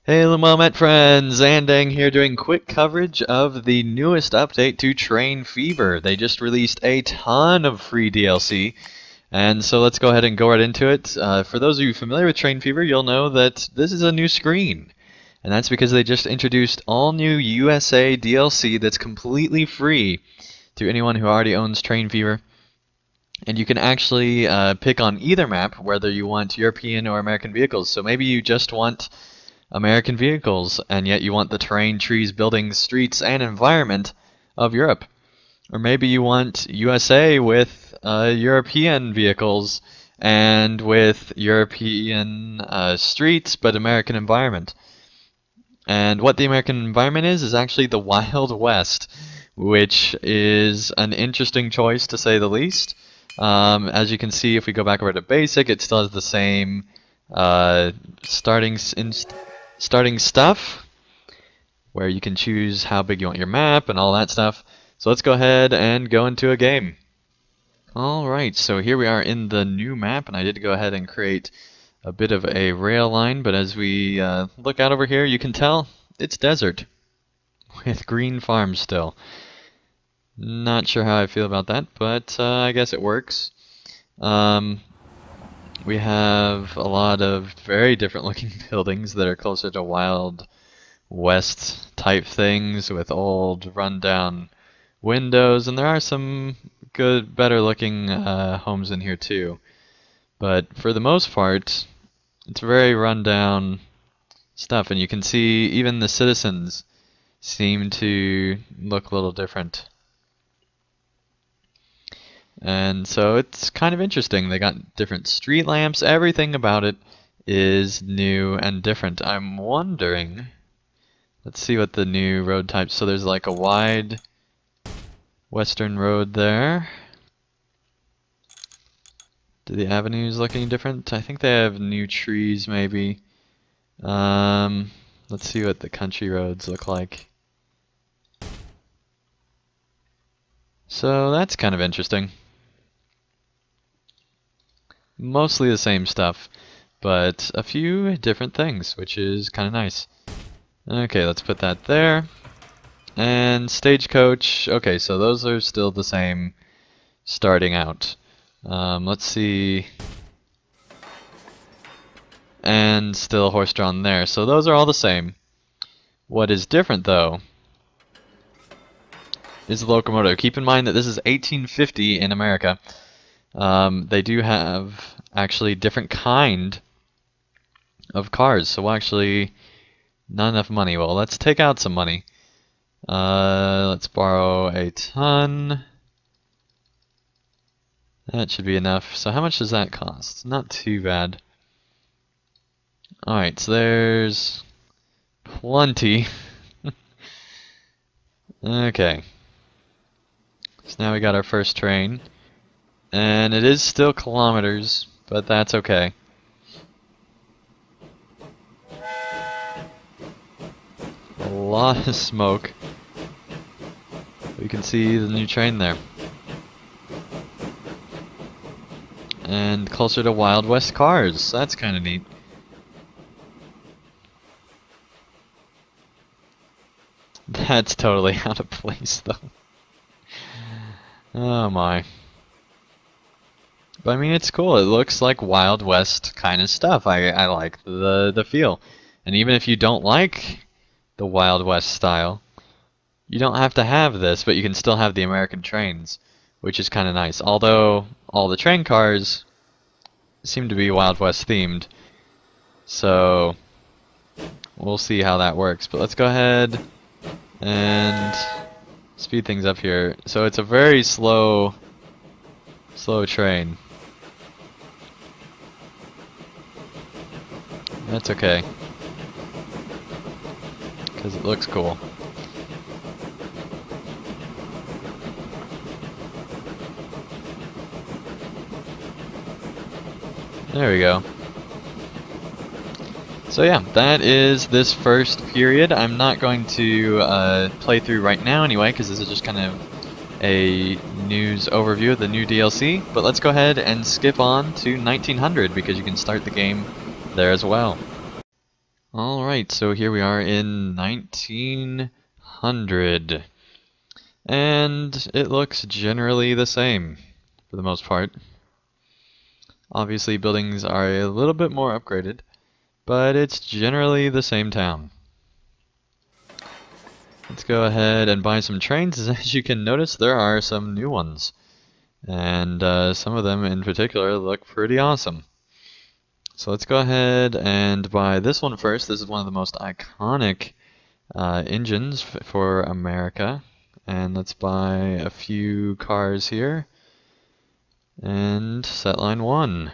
Hey Lumomet friends, Andang here doing quick coverage of the newest update to Train Fever. They just released a ton of free DLC, and so let's go ahead and go right into it. For those of you familiar with Train Fever, you'll know that this is a new screen, and that's because they just introduced all new USA DLC that's completely free to anyone who already owns Train Fever. And you can actually pick on either map whether you want European or American vehicles. So maybe you just want American vehicles, and yet you want the terrain, trees, buildings, streets, and environment of Europe. Or maybe you want USA with European vehicles and with European streets, but American environment. And what the American environment is actually the Wild West, which is an interesting choice to say the least. As you can see, if we go back over to basic, it still has the same starting stuff, where you can choose how big you want your map and all that stuff. So let's go ahead and go into a game. Alright, so here we are in the new map, and I did go ahead and create a bit of a rail line, but as we look out over here, you can tell it's desert with green farms still. Not sure how I feel about that, but I guess it works. We have a lot of very different looking buildings that are closer to Wild West type things with old rundown windows, and there are some good, better looking homes in here too. But for the most part, it's very rundown stuff, and you can see even the citizens seem to look a little different. And so it's kind of interesting. They got different street lamps. Everything about it is new and different. I'm wondering, let's see what the new road types. So there's like a wide western road there. Do the avenues look any different? I think they have new trees maybe. Let's see what the country roads look like. So that's kind of interesting. Mostly the same stuff, but a few different things, which is kind of nice. Okay, let's put that there. And Stagecoach, okay, so those are still the same starting out. Let's see. And still horse-drawn there, so those are all the same. What is different, though, is the locomotive. Keep in mind that this is 1850 in America. They do have actually different kind of cars, so we'll actually not enough money. Well, let's take out some money. Let's borrow a ton. That should be enough. So how much does that cost? Not too bad. Alright, so there's plenty. Okay. So now we got our first train. And it is still kilometers, but that's okay. A lot of smoke. We can see the new train there. And closer to Wild West cars. That's kind of neat. That's totally out of place, though. Oh my. But I mean, it's cool. It looks like Wild West kind of stuff. I like the feel. And even if you don't like the Wild West style, you don't have to have this, but you can still have the American trains, which is kind of nice. Although all the train cars seem to be Wild West themed. So we'll see how that works. But let's go ahead and speed things up here. So it's a very slow train. That's okay, because it looks cool. There we go. So yeah, that is this first period. I'm not going to play through right now anyway, because this is just kind of a news overview of the new DLC. But let's go ahead and skip on to 1900, because you can start the game there as well. Alright, so here we are in 1900. And it looks generally the same, for the most part. Obviously, buildings are a little bit more upgraded, but it's generally the same town. Let's go ahead and buy some trains. As you can notice, there are some new ones. And some of them in particular look pretty awesome. So let's go ahead and buy this one first. This is one of the most iconic engines for America. And let's buy a few cars here. And set line 1.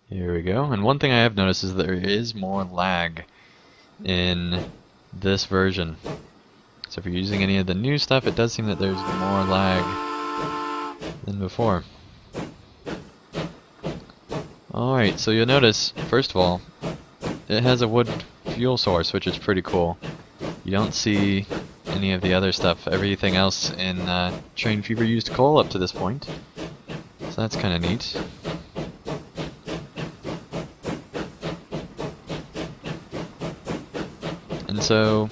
Here we go. And one thing I have noticed is there is more lag in this version. So if you're using any of the new stuff, it does seem that there's more lag than before. Alright, so you'll notice, first of all, it has a wood fuel source, which is pretty cool. You don't see any of the other stuff. Everything else in Train Fever used coal up to this point. So that's kind of neat. And so,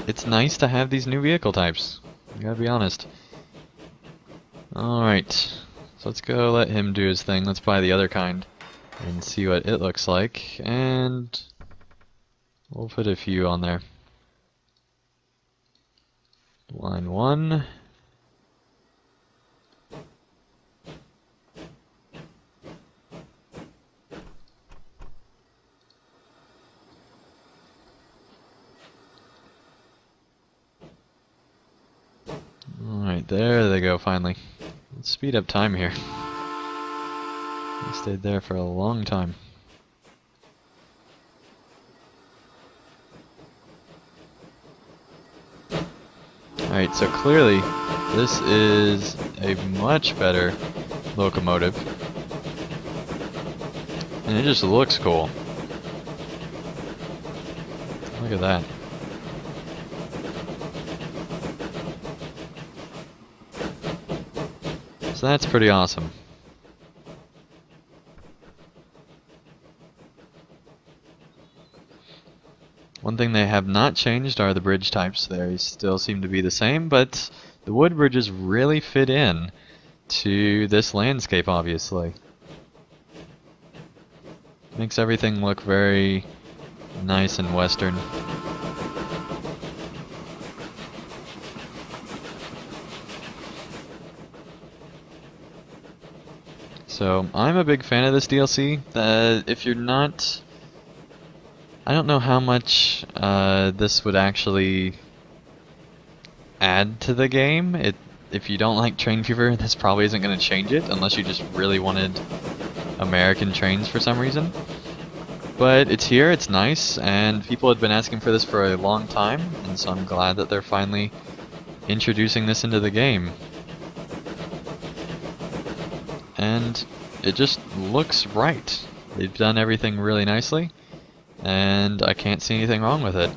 it's nice to have these new vehicle types. I gotta be honest. Alright, so let's go let him do his thing. Let's buy the other kind and see what it looks like. And we'll put a few on there. Line 1. Alright, there they go finally. Let's speed up time here. I stayed there for a long time. Alright, so clearly this is a much better locomotive. And it just looks cool. Look at that. So that's pretty awesome. One thing they have not changed are the bridge types. They still seem to be the same, but the wood bridges really fit in to this landscape, obviously. Makes everything look very nice and western. So, I'm a big fan of this DLC. If you're not... I don't know how much this would actually add to the game. If you don't like Train Fever, this probably isn't going to change it, unless you just really wanted American trains for some reason. But it's here, it's nice, and people had been asking for this for a long time, and so I'm glad that they're finally introducing this into the game. And it just looks right. They've done everything really nicely, and I can't see anything wrong with it.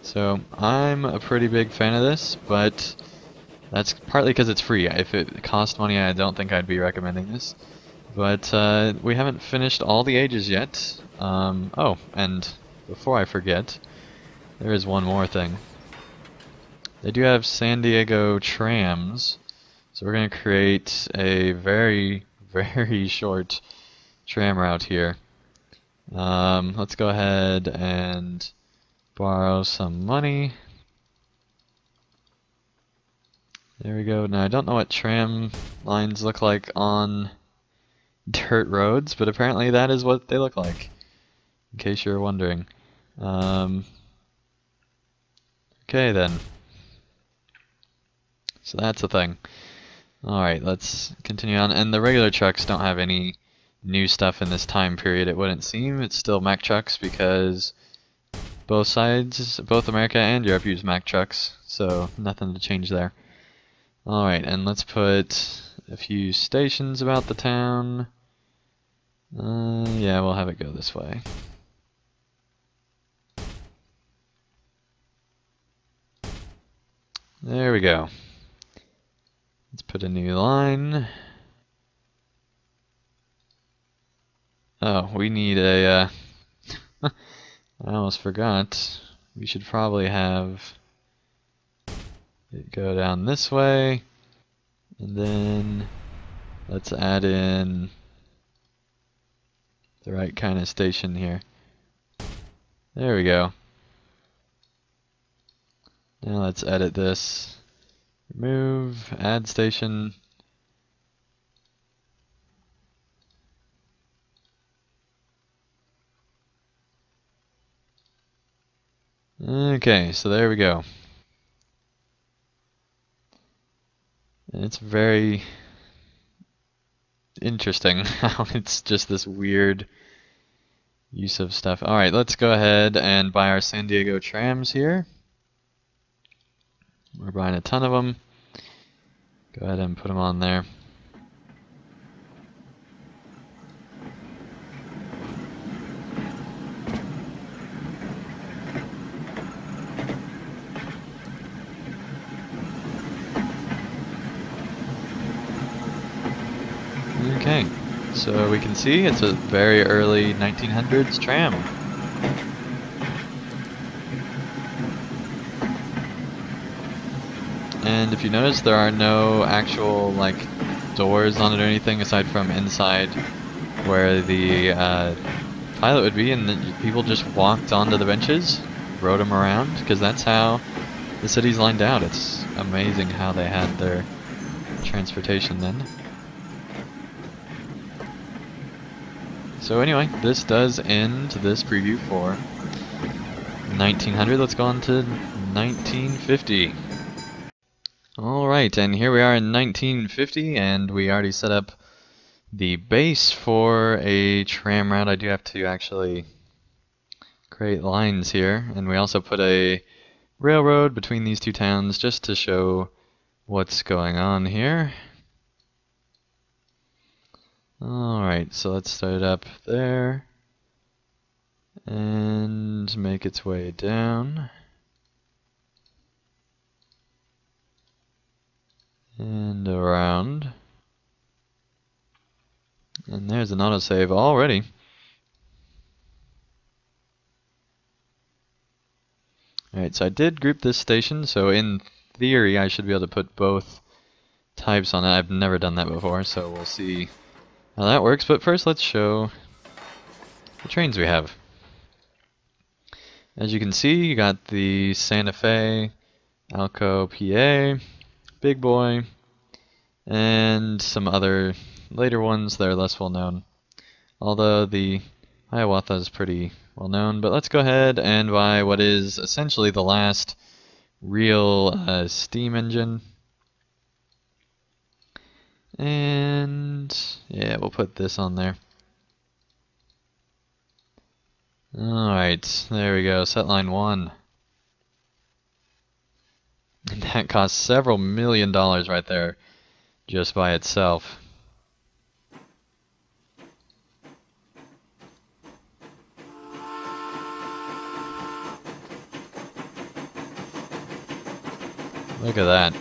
So I'm a pretty big fan of this, but that's partly because it's free. If it cost money, I don't think I'd be recommending this. But we haven't finished all the ages yet. Oh, and before I forget, there is one more thing. They do have San Diego trams, so we're going to create a very, very short tram route here. Let's go ahead and borrow some money. There we go. Now I don't know what tram lines look like on dirt roads, but apparently that is what they look like, in case you're wondering. Okay then. So that's the thing. Alright, let's continue on. And the regular trucks don't have any new stuff in this time period, it wouldn't seem. It's still Mack trucks because both sides, both America and Europe, use Mack trucks, so nothing to change there. Alright, and let's put a few stations about the town. Yeah, we'll have it go this way. There we go. Let's put a new line. Oh, we need a, I almost forgot. We should probably have it go down this way. And then let's add in the right kind of station here. There we go. Now let's edit this. Remove, add station. Okay, so there we go. And it's very interesting how it's just this weird use of stuff. Alright, let's go ahead and buy our San Diego trams here. We're buying a ton of them. Go ahead and put them on there. Okay, so we can see it's a very early 1900s tram. And if you notice, there are no actual like doors on it or anything aside from inside where the pilot would be, and people just walked onto the benches, rode them around, because that's how the city's lined out. It's amazing how they had their transportation then. So anyway, this does end this preview for 1900. Let's go on to 1950. Alright, and here we are in 1950, and we already set up the base for a tram route. I do have to actually create lines here, and we also put a railroad between these two towns just to show what's going on here. Alright, so let's start it up there and make its way down and around. And there's an autosave already. Alright, so I did group this station, so in theory I should be able to put both types on it. I've never done that before, so we'll see how that works. But first let's show the trains we have. As you can see, you got the Santa Fe, Alco PA, Big Boy, and some other later ones that are less well known. Although the Hiawatha is pretty well known. But let's go ahead and buy what is essentially the last real steam engine. And yeah, we'll put this on there. Alright, there we go, set line 1. And that cost several $1,000,000 right there, just by itself. Look at that.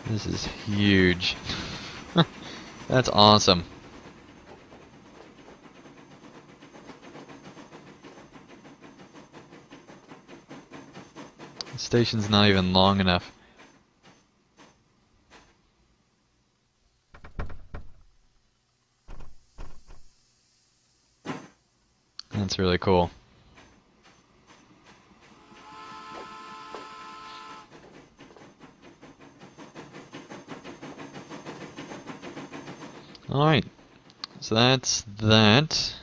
This is huge. That's awesome. The station's not even long enough. That's really cool. Alright, so that's that.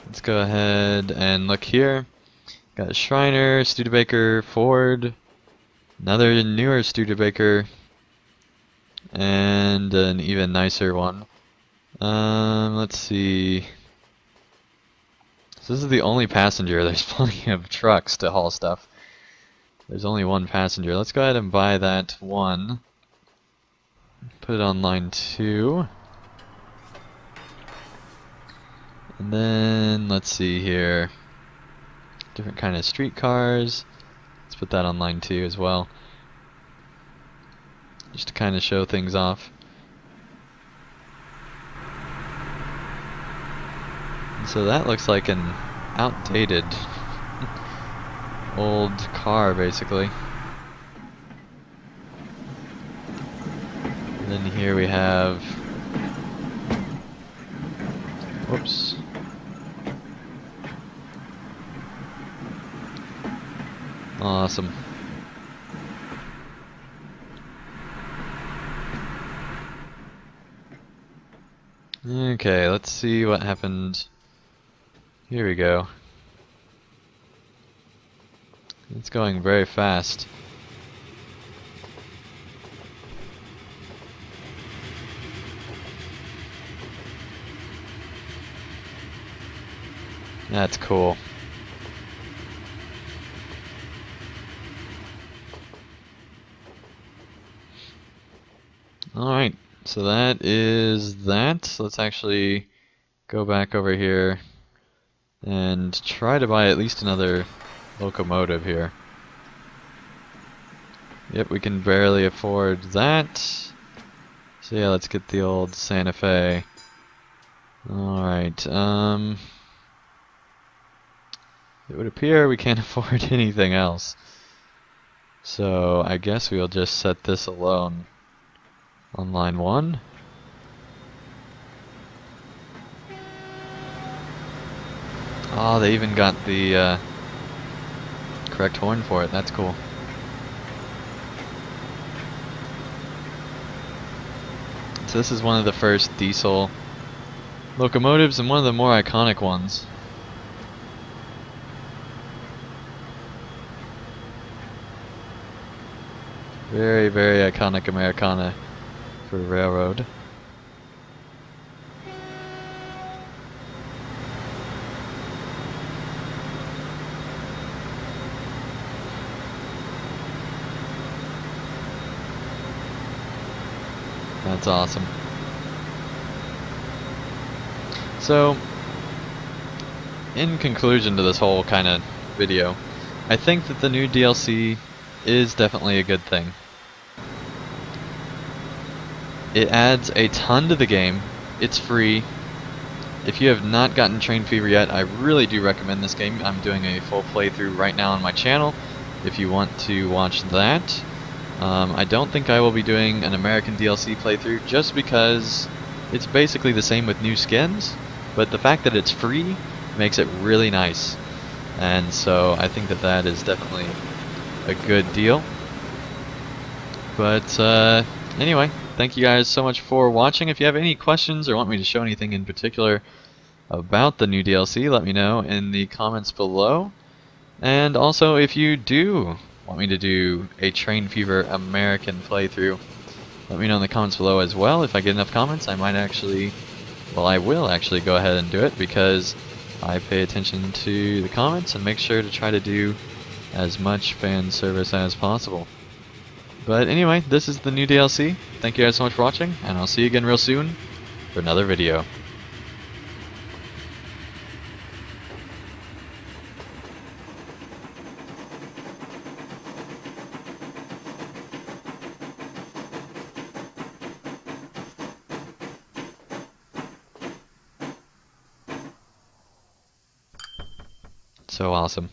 Let's go ahead and look here. Got a Shriner, Studebaker, Ford, another newer Studebaker, and an even nicer one. Let's see. So this is the only passenger. There's plenty of trucks to haul stuff. There's only one passenger. Let's go ahead and buy that one. Put it on line 2. And then let's see here. Different kind of streetcars. Let's put that online too as well, just to kind of show things off. And so that looks like an outdated old car, basically. And then here we have, whoops. Awesome. Okay, let's see what happened. Here we go. It's going very fast. That's cool. Alright, so that is that. Let's actually go back over here and try to buy at least another locomotive here. Yep, we can barely afford that. So yeah, let's get the old Santa Fe. Alright, it would appear we can't afford anything else. So I guess we'll just set this alone on line 1. Oh, they even got the correct horn for it. That's cool. So this is one of the first diesel locomotives and one of the more iconic ones. Very, very iconic Americana for railroad. That's awesome. So, in conclusion to this whole kind of video, I think that the new DLC is definitely a good thing. It adds a ton to the game. It's free. If you have not gotten Train Fever yet, I really do recommend this game. I'm doing a full playthrough right now on my channel if you want to watch that. I don't think I will be doing an American DLC playthrough just because it's basically the same with new skins, but the fact that it's free makes it really nice. And so I think that that is definitely a good deal. But anyway, thank you guys so much for watching. If you have any questions or want me to show anything in particular about the new DLC, let me know in the comments below. And also, if you do want me to do a Train Fever American playthrough, let me know in the comments below as well. If I get enough comments, I might actually, well, I will actually go ahead and do it, because I pay attention to the comments and make sure to try to do as much fan service as possible. But anyway, this is the new DLC. Thank you guys so much for watching, and I'll see you again real soon for another video. So awesome.